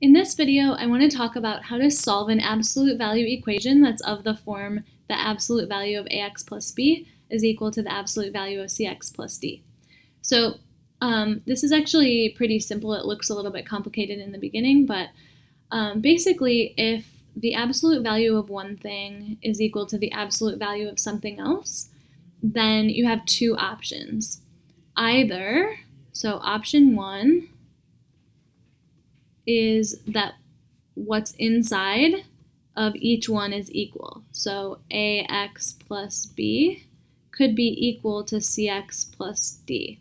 In this video, I want to talk about how to solve an absolute value equation that's of the form the absolute value of ax plus b is equal to the absolute value of cx plus d. So this is actually pretty simple. It looks a little bit complicated in the beginning, but basically if the absolute value of one thing is equal to the absolute value of something else, then you have two options. Either, so option one is that what's inside of each one is equal. So ax plus b could be equal to cx plus d.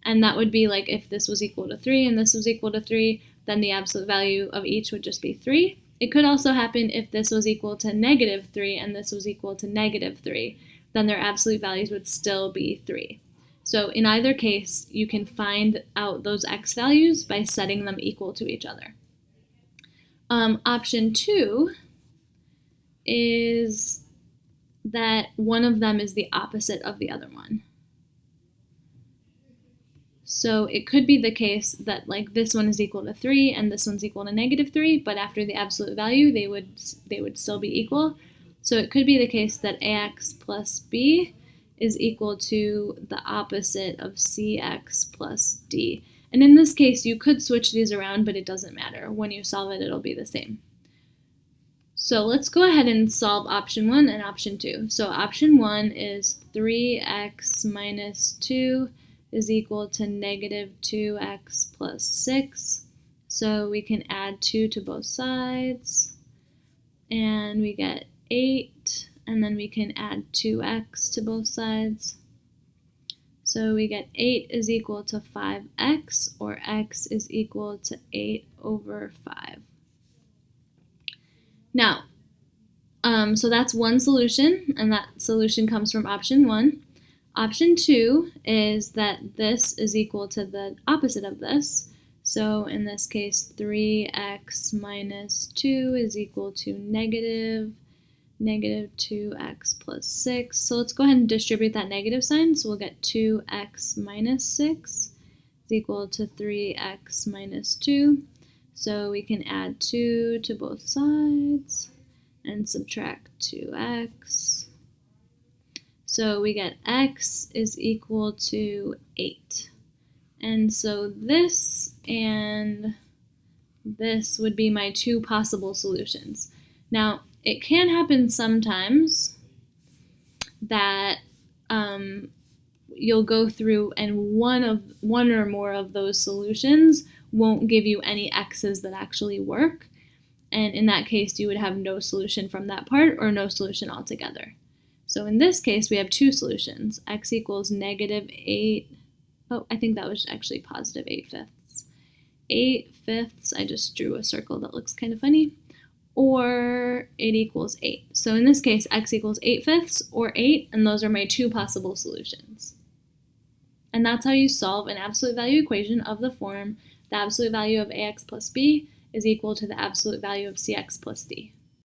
And that would be like if this was equal to 3 and this was equal to 3, then the absolute value of each would just be 3. It could also happen if this was equal to negative 3 and this was equal to negative 3, then their absolute values would still be 3. So in either case, you can find out those x values by setting them equal to each other. Option 2 is that one of them is the opposite of the other one. So it could be the case that like this one is equal to 3 and this one's equal to negative 3, but after the absolute value, they would still be equal. So it could be the case that ax plus b is equal to the opposite of cx plus d. And in this case, you could switch these around, but it doesn't matter. When you solve it, it'll be the same. So let's go ahead and solve option 1 and option 2. So option 1 is 3x minus 2 is equal to negative 2x plus 6. So we can add 2 to both sides, and we get 8, and then we can add 2x to both sides. So we get 8 is equal to 5x, or x is equal to 8 over 5. Now, so that's one solution, and that solution comes from option 1. Option 2 is that this is equal to the opposite of this. So in this case, 3x minus 2 is equal to negative 2x plus 6. So let's go ahead and distribute that negative sign. So we'll get 2x minus 6 is equal to 3x minus 2. So we can add 2 to both sides and subtract 2x. So we get x is equal to 8. And so this and this would be my two possible solutions. Now, it can happen sometimes that you'll go through and one or more of those solutions won't give you any x's that actually work. And in that case, you would have no solution from that part or no solution altogether. So in this case, we have two solutions. X equals negative 8. Oh, I think that was actually positive 8/5. 8/5, I just drew a circle that looks kind of funny. Or it equals 8. So in this case, x equals 8/5 or 8, and those are my two possible solutions. And that's how you solve an absolute value equation of the form the absolute value of ax plus b is equal to the absolute value of cx plus d.